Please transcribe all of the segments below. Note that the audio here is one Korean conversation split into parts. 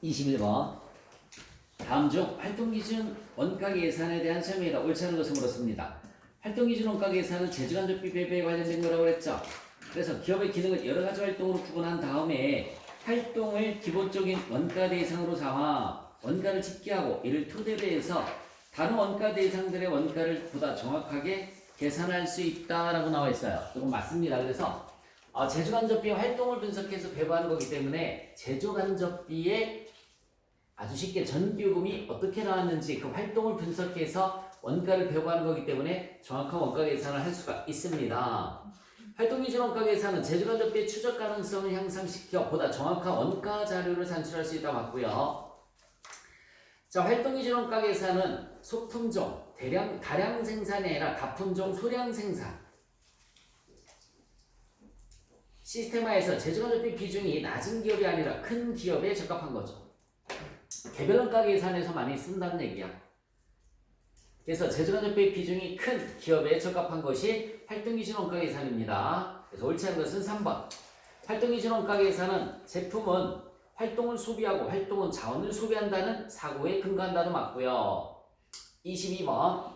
21번. 다음 중 활동기준 원가 계산에 대한 설명이다. 옳지 않은 것을 물었습니다. 활동기준 원가 계산은 재주간접비 배분에 관련된 거라고 그랬죠. 그래서 기업의 기능을 여러 가지 활동으로 구분한 다음에 활동을 기본적인 원가 대상으로 삼아 원가를 집계하고 이를 토대로 해서 다른 원가 대상들의 원가를 보다 정확하게 계산할 수 있다라고 나와 있어요. 이건 맞습니다. 그래서 재주간접비의 활동을 분석해서 배분하는 거기 때문에 재주간접비의 아주 쉽게 전기요금이 어떻게 나왔는지 그 활동을 분석해서 원가를 배분하는 거기 때문에 정확한 원가 계산을 할 수가 있습니다. 활동기준 원가 계산은 재주간접비의 추적 가능성을 향상시켜 보다 정확한 원가 자료를 산출할 수 있다 맞고요. 자, 활동기준 원가 계산은 소품종, 다량 생산이 아니라 다품종 소량 생산. 시스테마에서 재주간접비 비중이 낮은 기업이 아니라 큰 기업에 적합한 거죠. 개별 원가 계산에서 많이 쓴다는 얘기야. 그래서 재주간접비 비중이 큰 기업에 적합한 것이 활동기준 원가 계산입니다. 그래서 옳지 않은 것은 3번. 활동기준 원가 계산은 제품은 활동을 소비하고 활동은 자원을 소비한다는 사고에 근거한다도 맞고요. 22번.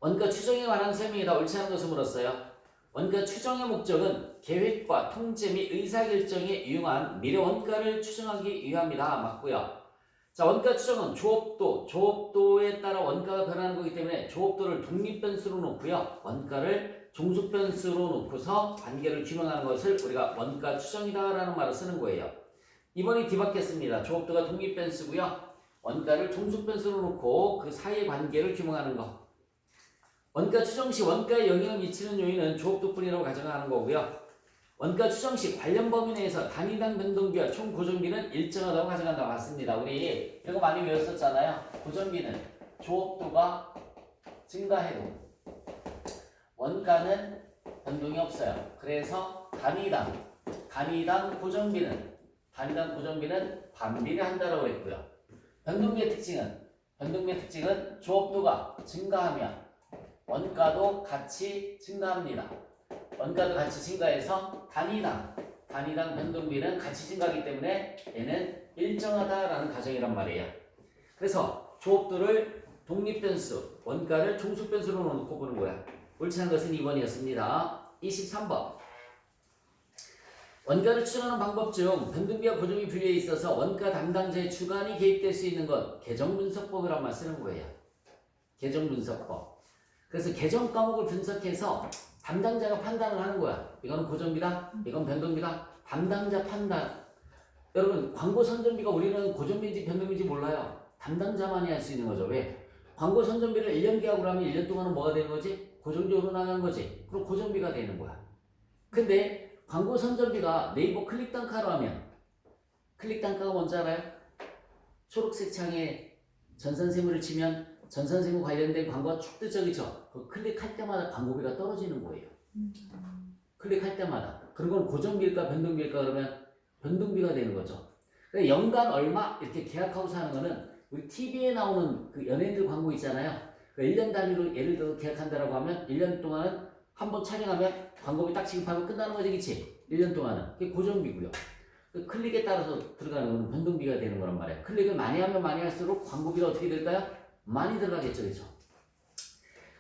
원가 추정에 관한 설명이다. 옳지 않은 것을 물었어요. 원가 추정의 목적은 계획과 통제 및 의사결정에 유용한 미래 원가를 추정하기 위함이다. 맞고요. 자, 원가 추정은 조업도에 따라 원가가 변하는 거기 때문에 조업도를 독립변수로 놓고요. 원가를 종속변수로 놓고서 관계를 규명하는 것을 우리가 원가 추정이다라는 말을 쓰는 거예요. 이번이 뒤바뀌었습니다. 조업도가 독립변수고요. 원가를 종속변수로 놓고 그 사이의 관계를 규명하는 거. 원가 추정 시 원가에 영향을 미치는 요인은 조업도뿐이라고 가정하는 거고요. 원가 추정 시 관련 범위 내에서 단위당 변동비와 총 고정비는 일정하다고 가정한다고 봤습니다. 우리 이거 많이 외웠었잖아요. 고정비는 조업도가 증가해도 원가는 변동이 없어요. 그래서 단위당 고정비는 반비를 한다라고 했고요. 변동비의 특징은 조업도가 증가하면 원가도 같이 증가합니다. 원가도 같이 증가해서 단위당 변동비는 같이 증가하기 때문에 얘는 일정하다라는 가정이란 말이에요. 그래서 조업도를 독립변수, 원가를 종속변수로 놓고 보는 거야. 옳지 않은 것은 2번이었습니다. 23번. 원가를 추정하는 방법 중 변동비와 고정비 분류에 있어서 원가 담당자의 주관이 개입될 수 있는 건 계정분석법이란 말 쓰는 거예요. 계정분석법. 그래서 계정 과목을 분석해서 담당자가 판단을 하는 거야. 이거는 고정비다, 이건 변동비다. 담당자 판단. 여러분, 광고 선전비가 우리는 고정비인지 변동비인지 몰라요. 담당자만이 할 수 있는 거죠. 왜? 광고 선전비를 1년 계약으로 하면 1년 동안은 뭐가 되는 거지? 고정적으로 나가는 거지. 그럼 고정비가 되는 거야. 근데 광고 선전비가 네이버 클릭단가로 하면 클릭단가가 뭔지 알아요? 초록색 창에 전산세무를 치면 전산세무 관련된 광고가 쭉 뜨죠. 그 클릭할 때마다 광고비가 떨어지는 거예요. 클릭할 때마다. 그런 건 고정비일까 변동비일까 그러면 변동비가 되는 거죠. 연간 얼마 이렇게 계약하고서 하는 거는 우리 TV에 나오는 그 연예인들 광고 있잖아요. 1년 단위로 예를 들어 계약한다라고 하면 1년 동안은 한번 촬영하면 광고비 딱 지급하면 끝나는 거지, 그치? 1년 동안은. 그게 고정비고요. 그 클릭에 따라서 들어가는 거는 변동비가 되는 거란 말이에요. 클릭을 많이 하면 많이 할수록 광고비가 어떻게 될까요? 많이 들어가겠죠, 그렇죠?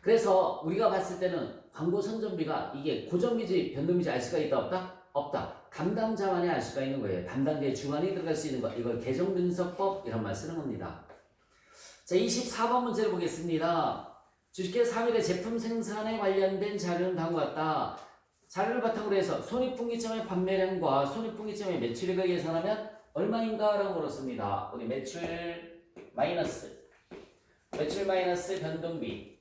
그래서 우리가 봤을 때는 광고 선전비가 이게 고정비지 변동비지 알 수가 있다 없다? 없다. 담당자만이 알 수가 있는 거예요. 담당자의 주관이 들어갈 수 있는 거. 이걸 계정분석법 이런 말 쓰는 겁니다. 자, 24번 문제를 보겠습니다. 주식회사 3일의 제품 생산에 관련된 자료는 다음과 같다. 자료를 바탕으로 해서 손익분기점의 판매량과 손익분기점의 매출액을 계산하면 얼마인가? 라고 물었습니다. 우리 매출 마이너스 변동비.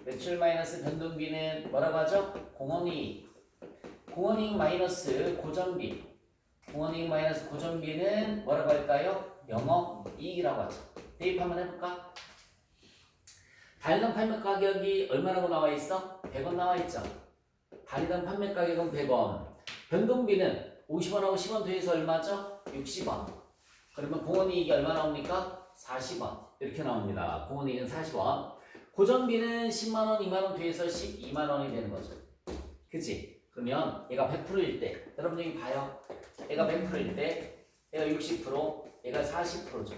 매출 마이너스 변동비는 뭐라고 하죠? 공원이익 마이너스 고정비. 공원이익 마이너스 고정비는 뭐라고 할까요? 영업이익이라고 하죠. 대입 한번 해볼까? 단위당 판매 가격이 얼마라고 나와 있어? 100원 나와 있죠. 단위당 판매 가격은 100원. 변동비는 50원하고 10원 더해서 얼마죠? 60원. 그러면 공원이익이 얼마 나옵니까? 40원. 이렇게 나옵니다. 공원이익은 40원. 고정비는 10만원, 2만원 더해서 12만원이 되는 거죠. 그치? 그러면 얘가 100%일 때, 여러분 여기 봐요. 얘가 100%일 때, 얘가 60%, 얘가 40%죠.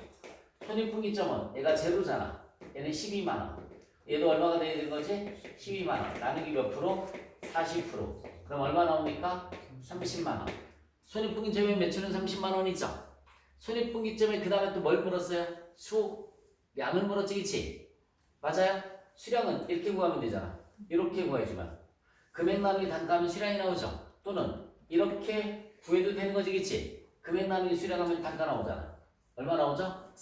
손익분기점은 얘가 제로잖아. 얘는 12만 원. 얘도 얼마가 돼야 되는 거지? 12만 원. 나누기 몇 프로? 40%. 그럼 얼마 나옵니까? 30만 원. 손익분기점의 매출은 30만 원이죠. 손익분기점에 그 다음에 또 뭘 물었어요? 수량을 물었지, 그치? 맞아요? 수량은 이렇게 구하면 되잖아. 이렇게 구해주면. 금액 나누기 단가하면 수량이 나오죠. 또는 이렇게 구해도 되는 거지, 그치? 금액 나누기 수량하면 단가 나오잖아. 얼마 나오죠?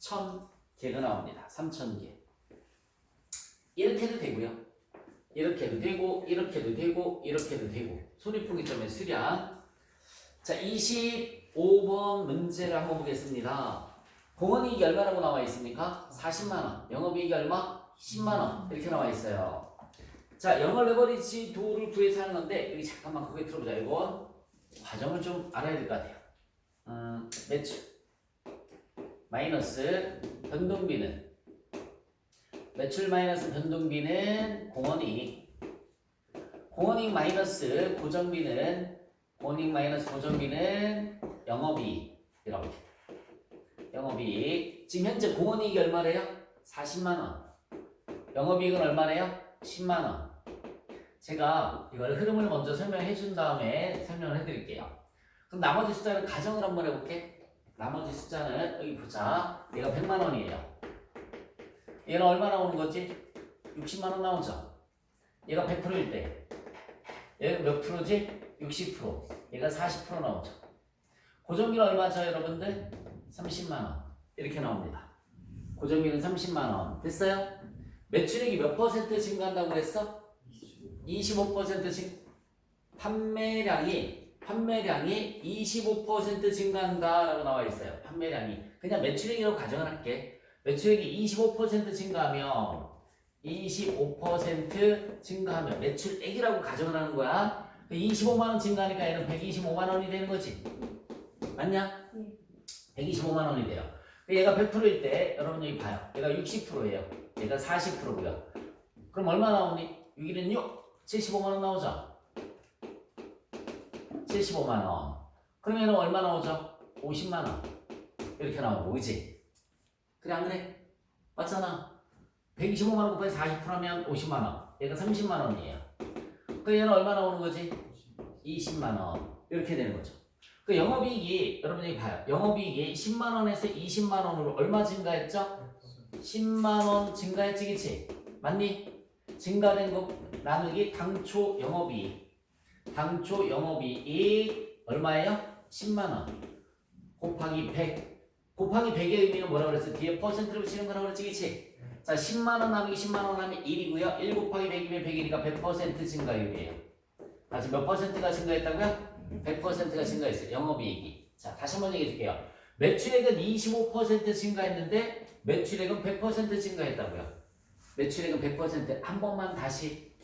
3,000개가 나옵니다. 3,000개. 이렇게 해도 되고요. 이렇게 해도 되고, 이렇게 해도 되고, 이렇게 해도 되고. 손익분기점의 수량. 자, 25번 문제를 한번 보겠습니다. 공원이익이 얼마라고 나와 있습니까? 40만원. 영업이익이 얼마? 10만원. 이렇게 나와 있어요. 자, 영업 레버리지 도를 구해서 하는 건데, 여기 잠깐만 그거 들어보자. 이건 과정을 좀 알아야 될 것 같아요. 매출 마이너스 변동비는, 매출 마이너스 변동비는 공원이익, 공원이익 마이너스 고정비는, 공원이익 마이너스 고정비는 영업이익. 이렇게 영업이익. 지금 현재 공원이익이 얼마래요? 40만원. 영업이익은 얼마래요? 10만원. 제가 이걸 흐름을 먼저 설명해 준 다음에 설명을 해드릴게요. 그럼 나머지 숫자를 가정을 한번 해볼게. 나머지 숫자는 여기 보자. 얘가 100만원이에요. 얘는 얼마 나오는 거지? 60만원 나오죠. 얘가 100%일 때 얘는 몇 프로지? 60%. 얘가 40% 나오죠. 고정비는 얼마죠, 여러분들? 30만원. 이렇게 나옵니다. 고정비는 30만원. 됐어요? 매출액이 몇 퍼센트 증가한다고 그랬어? 25% 판매량이 25% 증가한다라고 나와 있어요. 판매량이. 그냥 매출액이라고 가정을 할게. 매출액이 25% 증가하면 25% 증가하면 매출액이라고 가정을 하는 거야. 25만 원 증가하니까 얘는 125만 원이 되는 거지. 맞냐? 125만 원이 돼요. 얘가 100%일 때 여러분 여기 봐요. 얘가 60%예요. 얘가 40%고요. 그럼 얼마 나오니? 6일은 6, 75만 원 나오죠. 75만 원. 그럼 얘는 얼마 나오죠? 50만 원. 이렇게 나오고, 그치? 그래 안 그래? 맞잖아. 125만 원 곱하기 40%하면 50만 원. 얘가 30만 원이에요. 그럼 얘는 얼마 나오는 거지? 20만 원. 이렇게 되는 거죠. 그 영업이익이 여러분 여기 봐요. 영업이익이 10만 원에서 20만 원으로 얼마 증가했죠? 10만 원 증가했지, 그치? 맞니? 증가된 거 나누기 당초 영업이익. 당초 영업이익 얼마예요? 10만 원 곱하기 100. 곱하기 100의 의미는 뭐라고 그랬어? 뒤에 퍼센트를 붙이는 거라고 그랬지, 그치? 자, 10만 원 나누기 10만 원 하면 1이고요. 1 곱하기 100이면 100이니까 100% 증가율이에요. 다시 몇 퍼센트가 증가했다고요? 100%가 증가했어요. 영업이익이. 자, 다시 한번 얘기해 줄게요. 매출액은 25% 증가했는데 매출액은 100% 증가했다고요. 매출액은 100%. 한 번만 다시.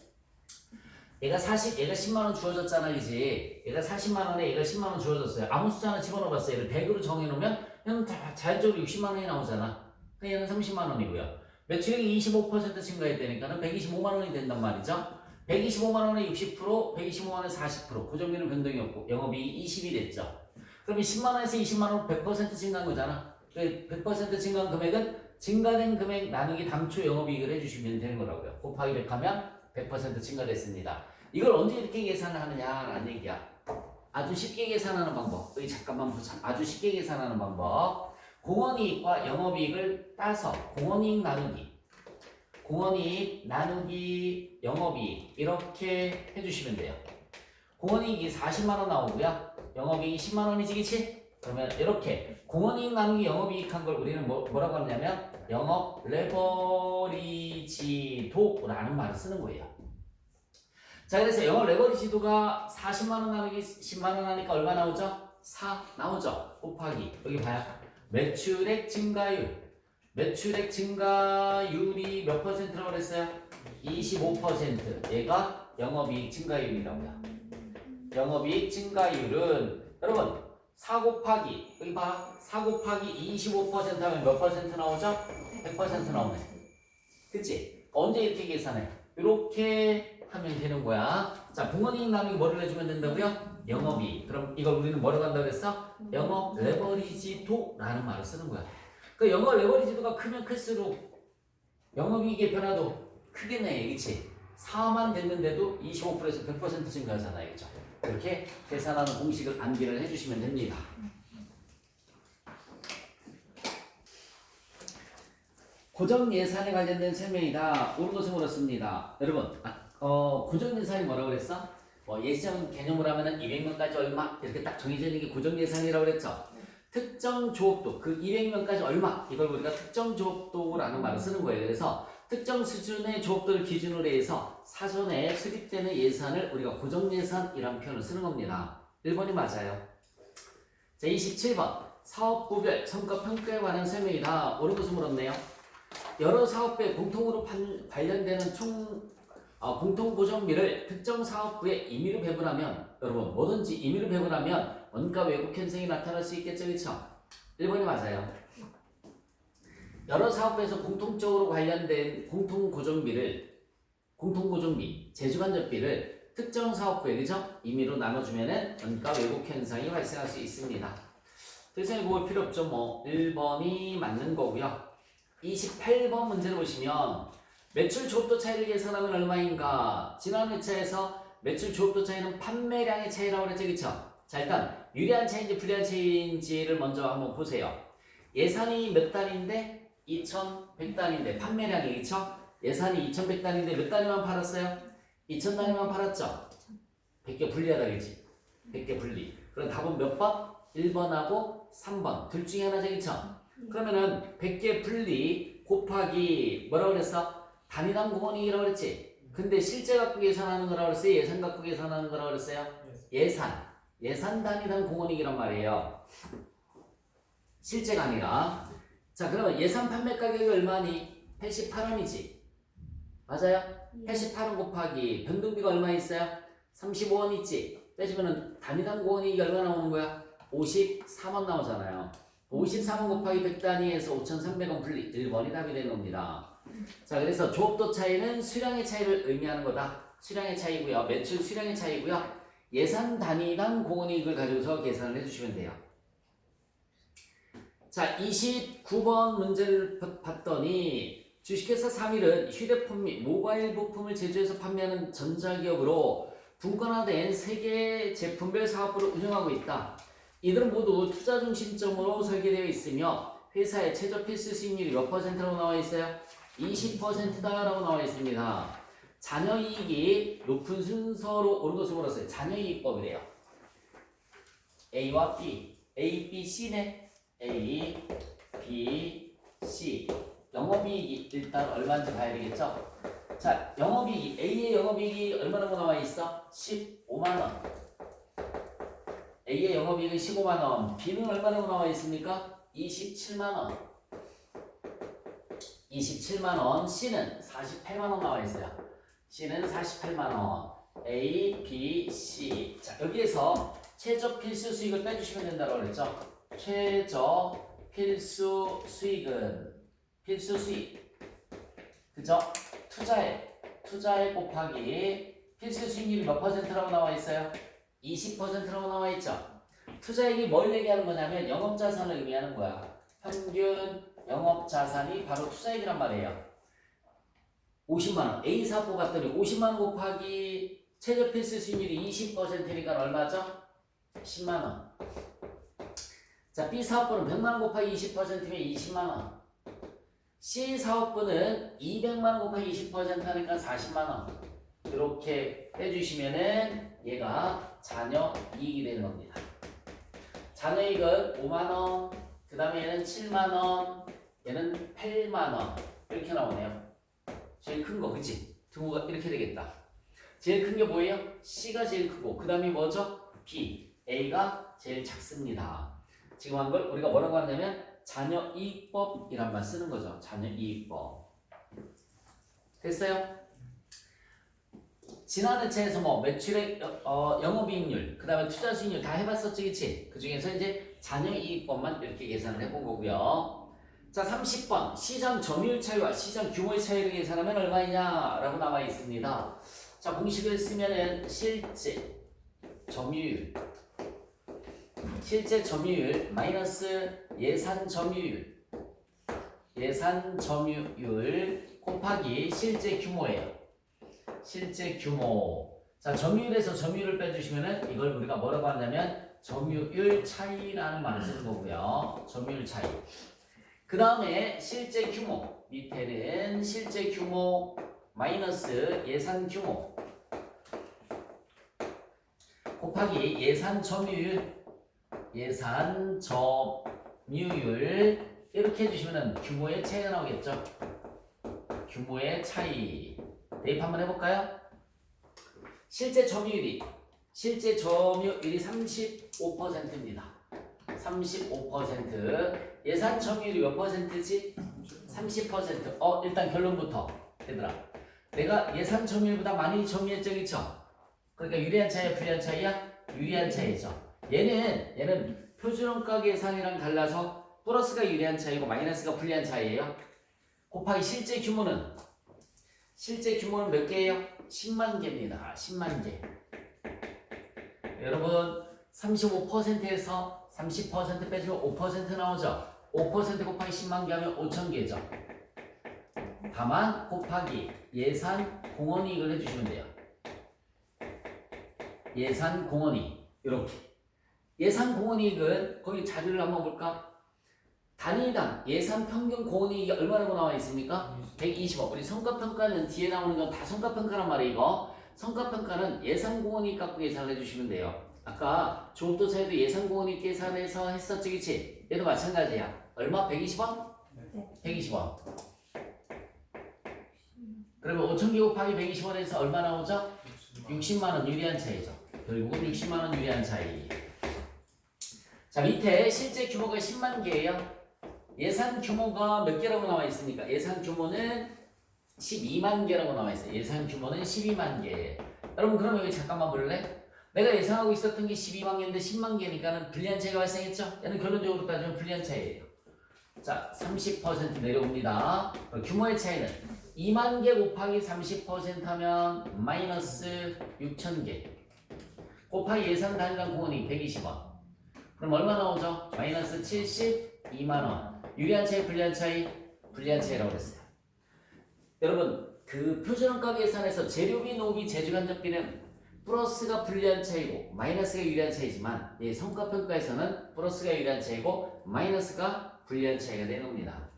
얘가 10만 원 주어졌잖아, 그지? 얘가 40만 원에 얘가 10만 원 주어졌어요. 아무 숫자 하나 집어넣어 봤어요. 얘를 100으로 정해놓으면 얘는 다 자연적으로 60만 원이 나오잖아. 그러니까 얘는 30만 원이고요. 매출액이 25% 증가했다니까는 125만 원이 된단 말이죠. 125만 원에 60%, 125만 원에 40%. 고정비는 변동이 없고 영업이익이 20이 됐죠. 그럼 10만 원에서 20만 원 100% 증가한 거잖아. 100% 증가한 금액은 증가된 금액 나누기 당초 영업이익을 해주시면 되는 거라고요. 곱하기 100 하면 100% 증가됐습니다. 이걸 언제 이렇게 계산을 하느냐라는 얘기야. 아주 쉽게 계산하는 방법. 여기 잠깐만 보자. 아주 쉽게 계산하는 방법. 공원이익과 영업이익을 따서 공원이익 나누기 영업이익 이렇게 해주시면 돼요. 공원이익이 40만 원 나오고요. 영업이익이 10만 원이지, 그치? 그러면 이렇게 공원이익 나누기 영업이익 한 걸 우리는 뭐라고 하냐면 영업 레버리지도라는 말을 쓰는 거예요. 자, 그래서 영업 레버리지도가 40만 원 나누기 10만 원 하니까 얼마 나오죠? 4 나오죠. 곱하기 여기 봐요. 매출액 증가율. 매출액 증가율이 몇 퍼센트라고 그랬어요? 25%. 얘가 영업이익 증가율이라고요. 영업이익 증가율은 여러분 4 곱하기 여기 봐. 4 곱하기 25% 하면 몇 퍼센트 나오죠? 100% 나오네. 그치? 언제 이렇게 계산해? 이렇게 하면 되는 거야. 자, 공원이익 나누기 뭐를 해주면 된다고요? 영업이익. 그럼 이걸 우리는 뭐라고 한다고 그랬어? 영업 레버리지도라는 말을 쓰는 거야. 그 영업 레버리지도가 크면 클수록 영업이익의 변화도 크게 내, 그치? 4만 됐는데도 25%에서 100% 증가하잖아요, 그죠? 그렇게 계산하는 공식을 암기를 해주시면 됩니다. 고정 예산에 관련된 설명이다. 옳은 것은 옳았습니다. 여러분, 고정 예산이 뭐라고 그랬어? 예시점 개념으로 하면은 200명까지 얼마 이렇게 딱 정해져 있는 게 고정 예산이라고 그랬죠. 특정 조업도 그 200명까지 얼마 이걸 우리가 특정 조업도라는 말을 쓰는 거예요. 그래서 특정 수준의 조업도를 기준으로 해서 사전에 수립되는 예산을 우리가 고정 예산이라는 표현을 쓰는 겁니다. 1번이 맞아요. 자, 27번 사업부별 성과 평가에 관한 설명이다. 옳은 것은 물었네요. 여러 사업부에 공통으로 관련되는 공통 고정비를 특정 사업부에 임의로 배분하면, 여러분 뭐든지 임의로 배분하면 원가 왜곡 현상이 나타날 수 있겠죠, 그렇죠? 1번이 맞아요. 여러 사업부에서 공통적으로 관련된 공통 고정비, 제주간접비를 특정 사업부에, 그죠? 임의로 나눠주면은 원가 왜곡 현상이 발생할 수 있습니다. 더 이상 읽어볼 필요 없죠. 뭐 1번이 맞는 거고요. 28번 문제를 보시면 매출 조업도 차이를 계산하면 얼마인가? 지난 회차에서 매출 조업도 차이는 판매량의 차이라고 그랬죠, 그쵸? 자, 일단 유리한 차이인지 불리한 차이인지를 먼저 한번 보세요. 예산이 몇 단인데 2,100단인데 판매량이, 그쵸? 예산이 2,100단인데 몇 단위만 팔았어요? 2,000단위만 팔았죠? 100개 분리하다, 그치? 100개 분리. 그럼 답은 몇 번? 1번하고 3번 둘 중에 하나죠, 그쵸? 그러면은 100개 분리 곱하기 뭐라고 그랬어? 단위당 공원이라고 그랬지? 근데 실제 갖고 계산하는 거라고 그랬어요? 예산 갖고 계산하는 거라고 그랬어요? 예산 단위당 공원이란 말이에요. 실제가 아니라. 자, 그러면 예산 판매 가격이 얼마니? 88원이지. 맞아요? 88원 곱하기 변동비가 얼마 있어요? 35원 있지. 빼주면은 단위당 공원이 얼마 나오는 거야? 54원 나오잖아요. 54원 곱하기 100단위에서 5,300원 분리 1번이 답이 되는 겁니다. 자, 그래서 조업도 차이는 수량의 차이를 의미하는 거다. 수량의 차이고요. 매출 수량의 차이고요. 예산 단위당 공원이익을 가지고서 계산을 해주시면 돼요. 자, 29번 문제를 봤더니 주식회사 3일은 휴대폰 및 모바일 부품을 제조해서 판매하는 전자기업으로 분권화된 3개의 제품별 사업부를 운영하고 있다. 이들은 모두 투자 중심점으로 설계되어 있으며 회사의 최저 필수 수익률이 몇 %라고 나와 있어요? 20%다라고 나와 있습니다. 잔여이익이 높은 순서로 옳은 것을 물었어요. 잔여이익법이래요. A와 B, A, B, C네. A, B, C. 영업이익이 일단 얼마인지 봐야 되겠죠? 자, 영업이익이 A의 영업이익이 얼마라고 나와 있어? 15만원. A의 영업이익은 15만원. B는 얼마라고 나와 있습니까? 27만원. 27만원. C는 48만원 나와 있어요. C는 48만원. A, B, C. 자, 여기에서 최저 필수 수익을 빼주시면 된다고 그랬죠? 최저 필수 수익은 필수 수익. 그죠? 투자에 곱하기 필수 수익률이 몇 %라고 나와 있어요? 20%라고 나와 있죠. 투자액이 뭘 얘기하는 거냐면 영업자산을 의미하는 거야. 평균 영업자산이 바로 투자액이란 말이에요. 50만원. A 사업부 갔더니 50만원 곱하기 최저 필수 수익률이 20%니까 얼마죠? 10만원. 자, B 사업부는 100만원 곱하기 20%면 20만원. C 사업부는 200만원 곱하기 20% 하니까 40만원. 이렇게 빼주시면은 얘가 잔여이익이 되는 겁니다. 잔여이익은 5만원, 그 다음에 얘는 7만원, 얘는 8만원. 이렇게 나오네요. 제일 큰 거, 그치? 등호가 이렇게 되겠다. 제일 큰 게 뭐예요? C가 제일 크고, 그 다음에 뭐죠? B, A가 제일 작습니다. 지금 한 걸 우리가 뭐라고 하냐면 잔여이익법이란 말 쓰는 거죠. 잔여이익법. 됐어요? 지난 회차에서 뭐 매출액, 영업이익률, 그 다음에 투자 수익률 다 해봤었지, 그치? 그 중에서 이제 잔여이익법만 이렇게 계산을 해본 거고요. 자, 30번 시장 점유율 차이와 시장 규모의 차이를 계산하면 얼마이냐 라고 나와 있습니다. 자, 공식을 쓰면은 실제 점유율 실제 점유율 마이너스 예산 점유율 곱하기 실제 규모예요. 실제 규모. 자, 점유율에서 점유율을 빼주시면은 이걸 우리가 뭐라고 하냐면 점유율 차이라는 말을 쓰는 거고요. 점유율 차이. 그 다음에 실제 규모. 밑에는 실제 규모 마이너스 예산 규모 곱하기 예산 점유율 이렇게 해주시면 규모의 차이가 나오겠죠. 규모의 차이. 대입 한번 해볼까요? 실제 점유율이 35%입니다. 35%. 예산 점유율이 몇 %지? 30%. 일단 결론부터 얘들아, 내가 예산 점유율보다 많이 점유했죠, 그쵸? 그러니까 유리한 차이야, 불리한 차이야? 유리한 차이죠. 얘는 표준원가 계산이랑 달라서 플러스가 유리한 차이고 마이너스가 불리한 차이예요. 곱하기 실제 규모는 몇 개예요? 10만 개입니다. 10만 개. 여러분 35%에서 30% 빼주면 5% 나오죠. 5% 곱하기 10만 개 하면 5천 개죠. 다만 곱하기 예산 공헌이익을 해주시면 돼요. 예산 공헌이익 이렇게. 예산 공헌이익은 거기 자료를 한번 볼까? 단위당 예산 평균 공헌이익이 얼마라고 나와 있습니까? 120억. 우리 성과평가는 뒤에 나오는 건 다 성과평가란 말이에요. 이거 성과평가는 예산 공헌이익 갖고 계산을 해주시면 돼요. 아까 조업도사에도 예산 공헌이익 계산해서 했었지, 그치? 얘도 마찬가지야. 얼마? 120원? 네. 120원. 그러면 5,000개 곱하기 120원에서 얼마 나오죠? 60만원 유리한 차이죠. 결국은 60만원 유리한 차이. 자, 밑에 실제 규모가 10만 개예요. 예산 규모가 몇 개라고 나와 있습니까? 예산 규모는 12만 개라고 나와 있어요. 예산 규모는 12만 개. 여러분 그러면 여기 잠깐만 볼래? 내가 예상하고 있었던 게 12만 개인데 10만 개니까는 불리한 차이가 발생했죠? 얘는 결론적으로 따지면 불리한 차이예요. 자, 30% 내려옵니다. 규모의 차이는 2만 개 곱하기 30% 하면 마이너스 6천 개 곱하기 예산 단위당 공헌이익 120원. 그럼 얼마 나오죠? 마이너스 72만원. 유리한 차이, 불리한 차이? 불리한 차이라고 그랬어요. 여러분, 그 표준원가 계산에서 재료비, 노비, 제주간접비는 플러스가 불리한 차이고 마이너스가 유리한 차이지만 성과평가에서는 플러스가 유리한 차이고 마이너스가 불리한 차이가 되는 겁니다.